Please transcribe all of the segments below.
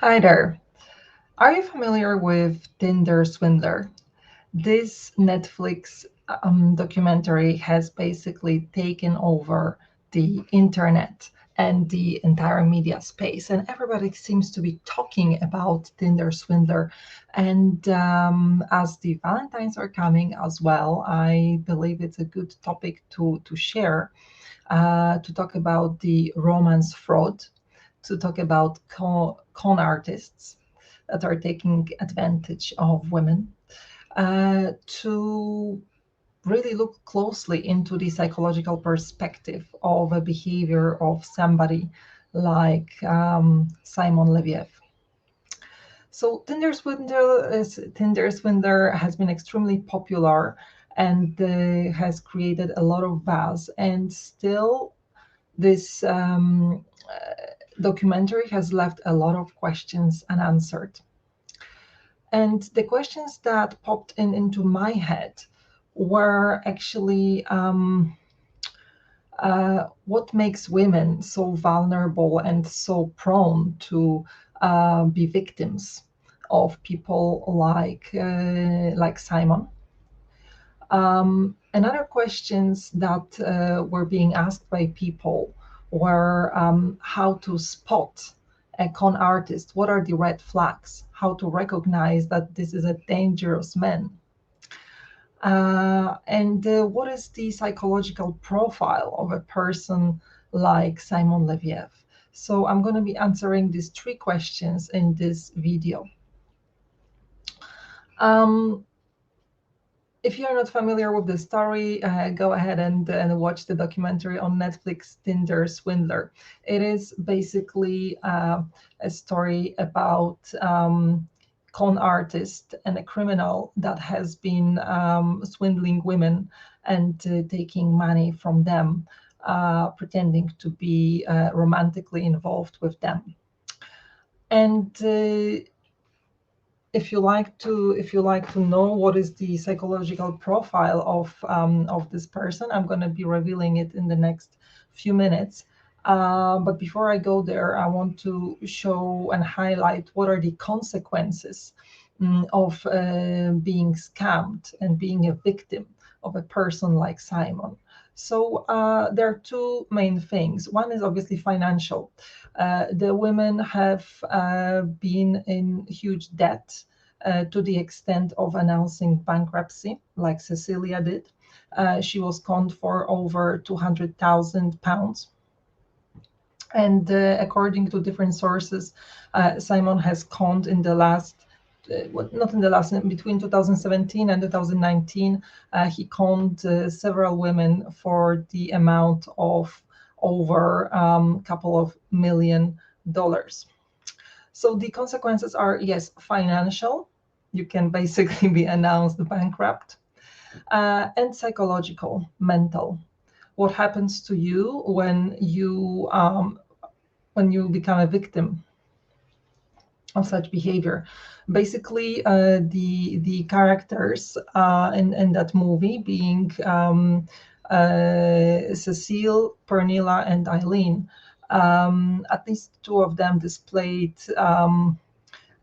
Hi there. Are you familiar with Tinder Swindler? This Netflix documentary has basically taken over the internet and the entire media space, and everybody seems to be talking about Tinder Swindler. And as the Valentines are coming as well, I believe it's a good topic to share, to talk about the romance fraud, to talk about con artists that are taking advantage of women, to really look closely into the psychological perspective of a behavior of somebody like Simon Leviev. So Tinder Swindler has been extremely popular and has created a lot of buzz, and still this documentary has left a lot of questions unanswered. And the questions that popped into my head were actually, what makes women so vulnerable and so prone to be victims of people like Simon? Another questions that were being asked by people were, how to spot a con artist. What are the red flags? How to recognize that this is a dangerous man? And what is the psychological profile of a person like Simon Leviev? So I'm going to be answering these three questions in this video. Um, if you're not familiar with the story, go ahead and watch the documentary on Netflix, Tinder Swindler. It is basically a story about con artist and a criminal that has been swindling women and taking money from them, pretending to be romantically involved with them. And if you like to know what is the psychological profile of this person, I'm going to be revealing it in the next few minutes. But before I go there, I want to show and highlight what are the consequences of being scammed and being a victim of a person like Simon. So there are two main things. One is obviously financial. The women have been in huge debt to the extent of announcing bankruptcy, like Cecilia did. She was conned for over £200,000. And according to different sources, Simon has conned in the last, not in the last, between 2017 and 2019, he conned several women for the amount of over a couple of $1 million. So the consequences are, yes, financial. You can basically be announced bankrupt, and psychological, mental. What happens to you when you become a victim of such behavior? Basically, the characters in that movie, being Cecile, Pernilla, and Eileen, at least two of them displayed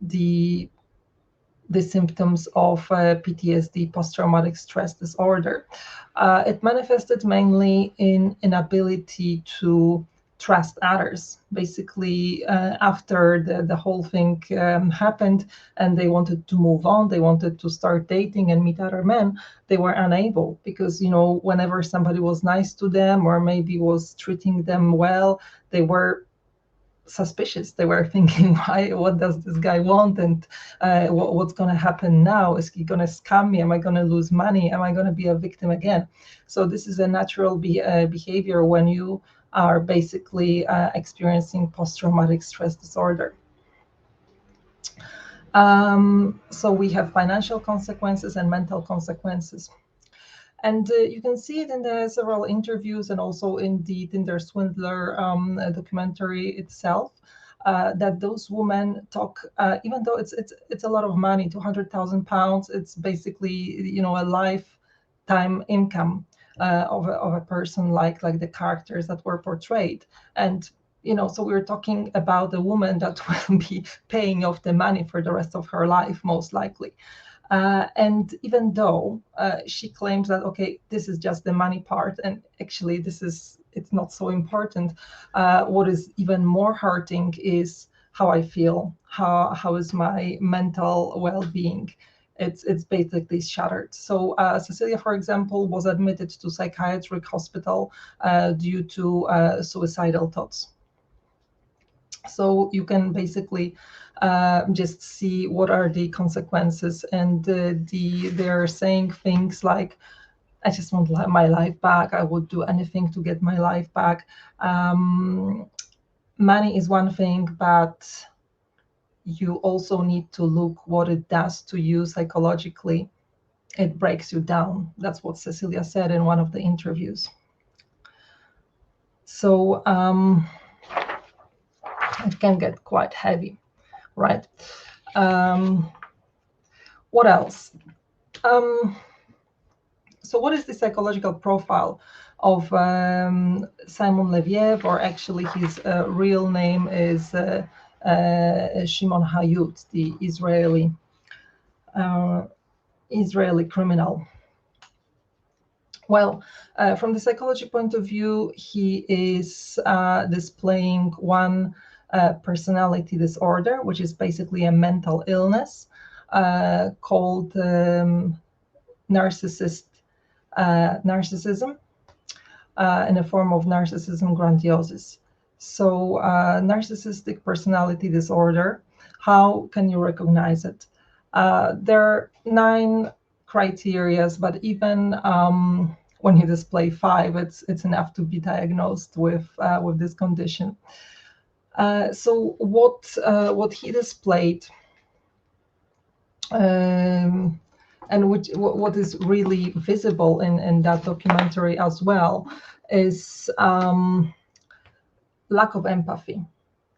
the the symptoms of PTSD, post-traumatic stress disorder. It manifested mainly in inability to trust others. Basically, after the whole thing happened and they wanted to move on, they wanted to start dating and meet other men, they were unable because, whenever somebody was nice to them or maybe was treating them well, they were suspicious. They were thinking, why, what does this guy want, and what's going to happen now? Is he going to scam me? Am I going to lose money? Am I going to be a victim again? So this is a natural behavior when you are basically experiencing post-traumatic stress disorder. So we have financial consequences and mental consequences. And you can see it in the several interviews and also in the Tinder Swindler documentary itself, that those women talk, even though it's a lot of money, £200,000. It's basically, a lifetime income of a person like the characters that were portrayed. And So we're talking about a woman that will be paying off the money for the rest of her life, most likely. And even though she claims that, okay, this is just the money part, and actually it's not so important. What is even more hurting is how I feel, how is my mental well-being. It's basically shattered. So Cecilia, for example, was admitted to psychiatric hospital due to suicidal thoughts. So you can basically just see what are the consequences, and they're saying things like, I just want my life back. I would do anything to get my life back. Money is one thing, but you also need to look what it does to you psychologically. It breaks you down. That's what Cecilia said in one of the interviews. So it can get quite heavy, right? What else? So what is the psychological profile of Simon Leviev, or actually his real name is Shimon Hayut, the Israeli criminal. Well, from the psychology point of view, he is displaying one personality disorder, which is basically a mental illness called narcissism, in a form of narcissism grandiosus. So narcissistic personality disorder, how can you recognize it? There are 9 criteria, but even when you display 5, it's enough to be diagnosed with this condition. So what he displayed, and what is really visible in that documentary as well, is lack of empathy.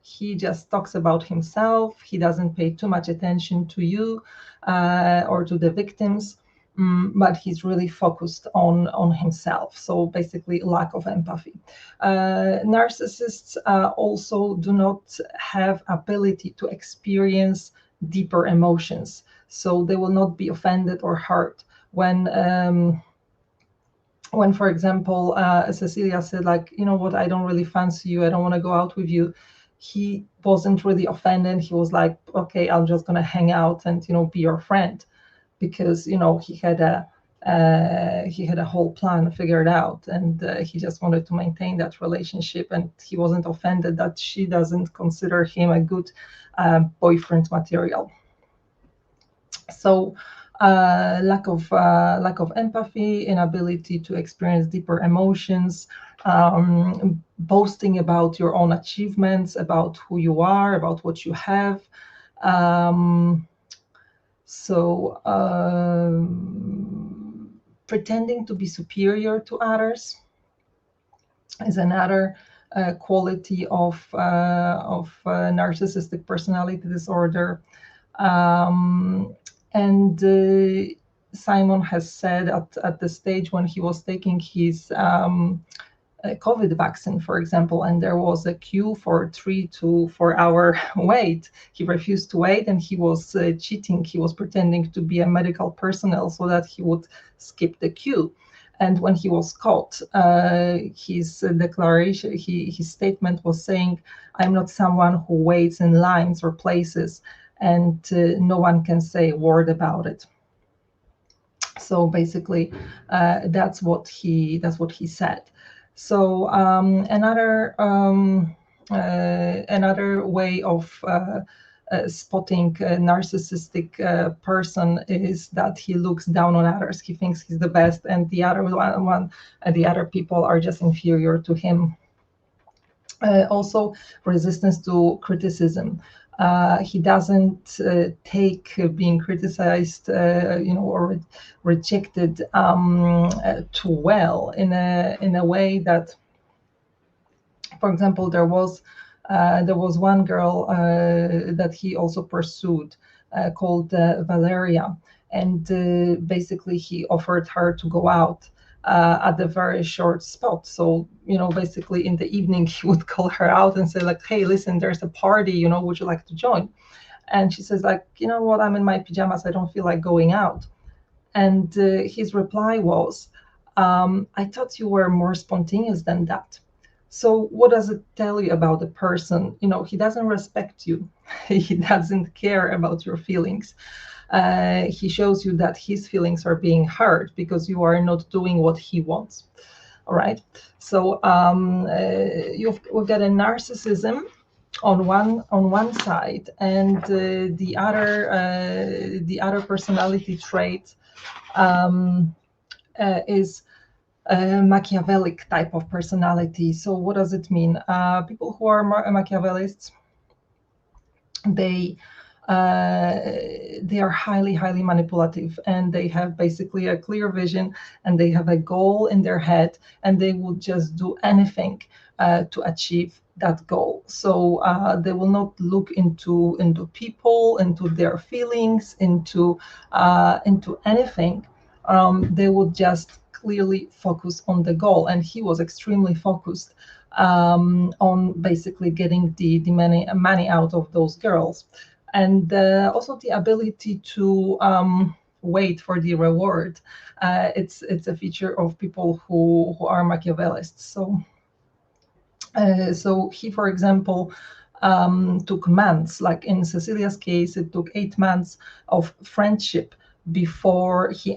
He just talks about himself. He doesn't pay too much attention to you or to the victims, but he's really focused on himself. So basically, lack of empathy. Narcissists also do not have ability to experience deeper emotions. So they will not be offended or hurt when, for example, Cecilia said, like, you know what, I don't really fancy you. I don't want to go out with you. He wasn't really offended. He was like, okay, I'm just going to hang out and, be your friend, because, he had a whole plan figured out, and he just wanted to maintain that relationship. And he wasn't offended that she doesn't consider him a good boyfriend material. So lack of empathy, inability to experience deeper emotions, boasting about your own achievements, about who you are, about what you have. Pretending to be superior to others is another quality of narcissistic personality disorder. And Simon has said at the stage when he was taking his COVID vaccine, for example, and there was a queue for 3 to 4 hour wait, he refused to wait, and he was cheating. He was pretending to be a medical personnel so that he would skip the queue. And when he was caught, his declaration, his statement was saying, "I'm not someone who waits in lines or places, and no one can say a word about it." So basically, that's what he said. So another way of spotting a narcissistic person is that he looks down on others. He thinks he's the best, and the other people are just inferior to him. Also, resistance to criticism. He doesn't take being criticized, or rejected too well, in a way that, for example, there was one girl that he also pursued, called Valeria, and basically he offered her to go out at the very short spot. So, basically in the evening, he would call her out and say like, hey, listen, there's a party, would you like to join? And she says like, you know what, I'm in my pajamas, I don't feel like going out. And his reply was, I thought you were more spontaneous than that. So what does it tell you about the person? He doesn't respect you. He doesn't care about your feelings. He shows you that his feelings are being hurt because you are not doing what he wants. All right. So we've got a narcissism on one side, and the other personality trait is a Machiavellic type of personality. So what does it mean? People who are Machiavellists, they are highly manipulative, and they have basically a clear vision, and they have a goal in their head, and they will just do anything to achieve that goal. So they will not look into people, into their feelings, into anything. They would just clearly focus on the goal, and he was extremely focused on basically getting the money out of those girls, and also the ability to wait for the reward. It's a feature of people who are Machiavellists. So he, for example, took months, like in Cecilia's case, it took 8 months of friendship before he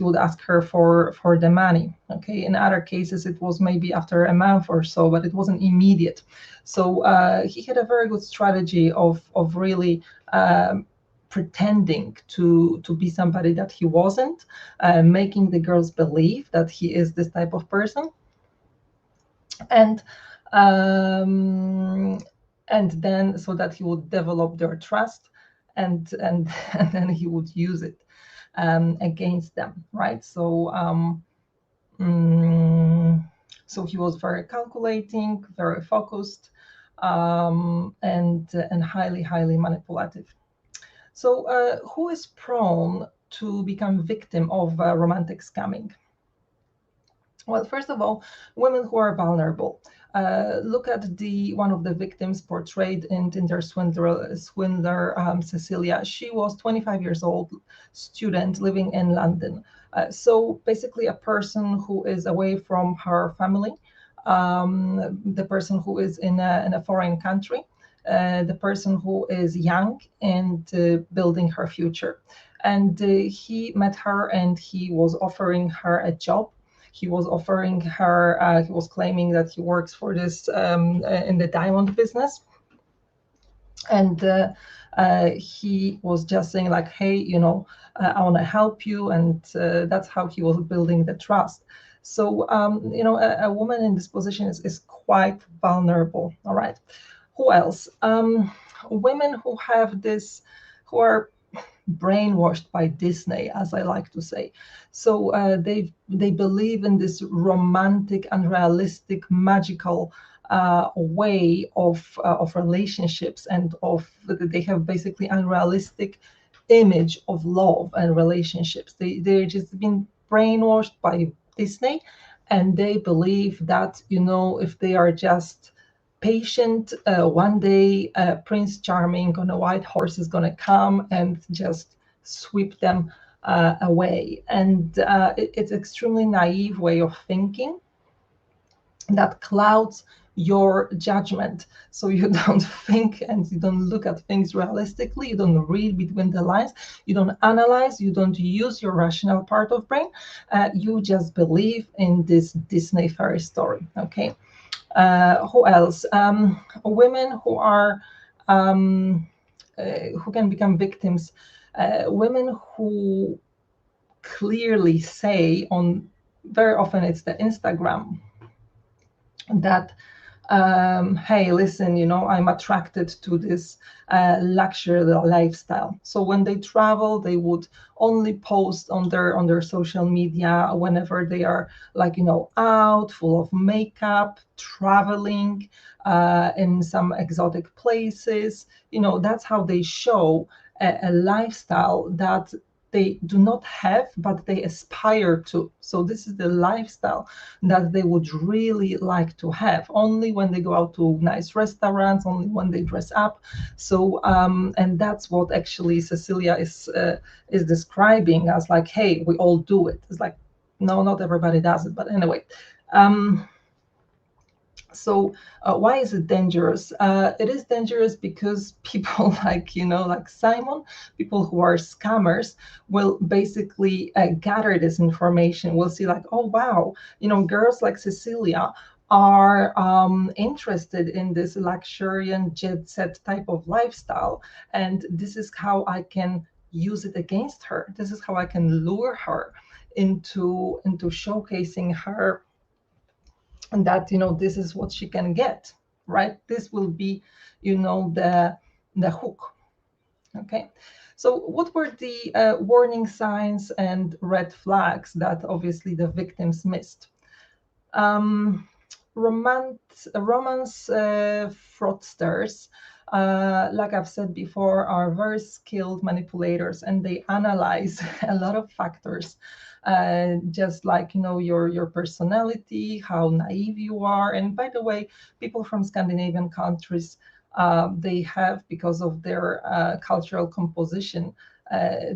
would ask her for the money. Okay, in other cases it was maybe after a month or so, but it wasn't immediate. So he had a very good strategy of really pretending to be somebody that he wasn't, making the girls believe that he is this type of person, and um, and then so that he would develop their trust, and and then he would use it against them, right? So so he was very calculating, very focused, and highly manipulative. So who is prone to become victim of romantic scamming? Well, first of all, women who are vulnerable. Look at one of the victims portrayed in Tinder Swindler, Cecilia. She was 25 years old, student living in London. So basically, a person who is away from her family, the person who is in a foreign country, the person who is young and building her future. And he met her, and he was offering her a job. He was offering her, he was claiming that he works for this in the diamond business. And he was just saying like, hey, I want to help you. And that's how he was building the trust. So, a woman in this position is quite vulnerable. All right. Who else? Women who have this, who are brainwashed by Disney, as I like to say. So they believe in this romantic, unrealistic, magical way of relationships, and they have basically unrealistic image of love and relationships. They're just been brainwashed by Disney, and they believe that if they are just patient, one day Prince Charming on a white horse is going to come and just sweep them away. And it's extremely naive way of thinking that clouds your judgment. So you don't think and you don't look at things realistically, you don't read between the lines, you don't analyze, you don't use your rational part of brain, you just believe in this Disney fairy story. Okay. Who else? Women who are who can become victims. Women who clearly say on, very often it's the Instagram, that hey, listen, I'm attracted to this luxury lifestyle. So when they travel, they would only post on their social media whenever they are like, out, full of makeup, traveling in some exotic places. That's how they show a lifestyle that they do not have, but they aspire to. So this is the lifestyle that they would really like to have, only when they go out to nice restaurants, only when they dress up. So and that's what actually Cecilia is describing as like, hey, we all do it. It's like, no, not everybody does it, but anyway. So why is it dangerous? It is dangerous because people like Simon, people who are scammers, will basically gather this information. We'll see like, oh, wow, girls like Cecilia are interested in this luxuriant jet set type of lifestyle. And this is how I can use it against her. This is how I can lure her into showcasing her, and that this is what she can get, right? This will be the hook. Okay, so what were the warning signs and red flags that obviously the victims missed? Romance fraudsters, like I've said before, are very skilled manipulators, and they analyze a lot of factors, just like your personality, how naive you are. And by the way, people from Scandinavian countries, they have, because of their cultural composition,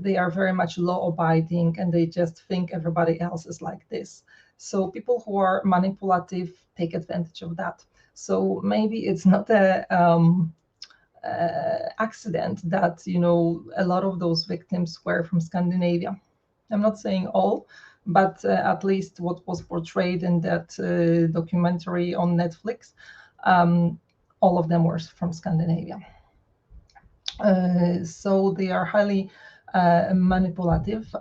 they are very much law-abiding, and they just think everybody else is like this. So people who are manipulative take advantage of that. So maybe it's not a accident that a lot of those victims were from Scandinavia. I'm not saying all, but at least what was portrayed in that documentary on Netflix, all of them were from Scandinavia. So they are highly manipulative.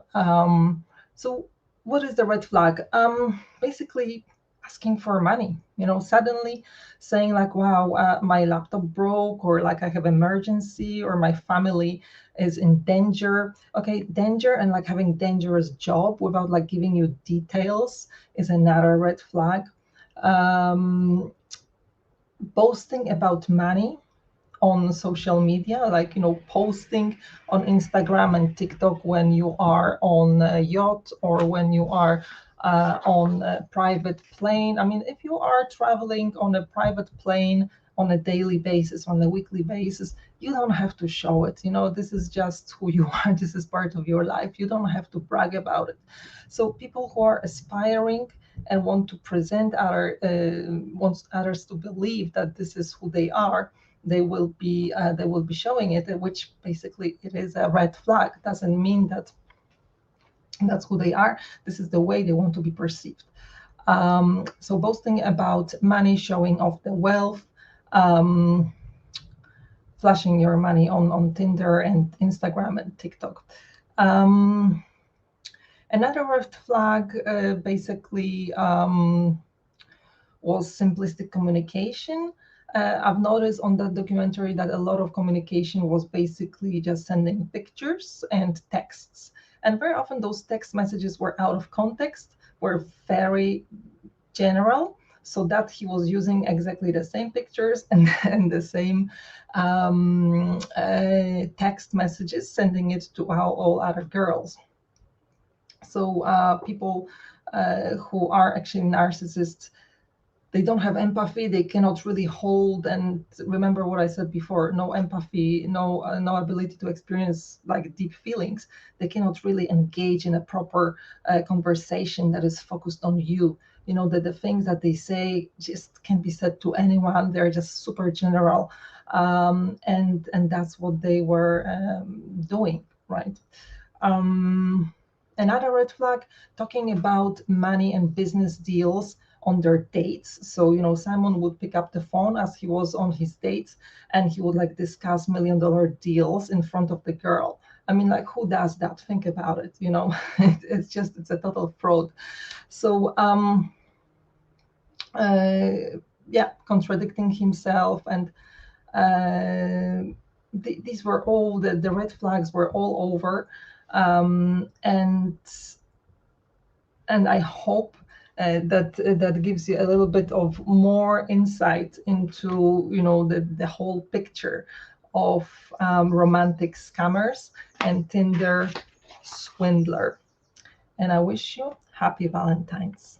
So what is the red flag? Basically asking for money, suddenly saying like, wow, my laptop broke, or like I have emergency, or my family is in danger. Okay, danger and like having dangerous job without like giving you details is another red flag. Boasting about money on social media, like posting on Instagram and TikTok when you are on a yacht, or when you are on a private plane. I mean, if you are traveling on a private plane on a daily basis, on a weekly basis, you don't have to show it. This is just who you are. This is part of your life. You don't have to brag about it. So people who are aspiring and want to present wants others to believe that this is who they are, they will be showing it, which basically it is a red flag. Doesn't mean that that's who they are. This is the way they want to be perceived. So boasting about money, showing off the wealth, flashing your money on Tinder and Instagram and TikTok. Another red flag basically was simplistic communication. I've noticed on that documentary that a lot of communication was basically just sending pictures and texts. And very often those text messages were out of context, were very general, so that he was using exactly the same pictures and the same text messages, sending it to all other girls. So people who are actually narcissists, they don't have empathy. They cannot really hold, and remember what I said before, no empathy, no ability to experience like deep feelings. They cannot really engage in a proper conversation that is focused on you. That the things that they say just can be said to anyone. They're just super general, and that's what they were doing, right? Another red flag, talking about money and business deals on their dates. So, Simon would pick up the phone as he was on his dates, and he would like discuss $1 million deals in front of the girl. I mean, like, who does that? Think about it, it's a total fraud. So, contradicting himself, and these were all the red flags were all over. And I hope that gives you a little bit of more insight into the whole picture of romantic scammers and Tinder Swindler. And I wish you happy Valentines.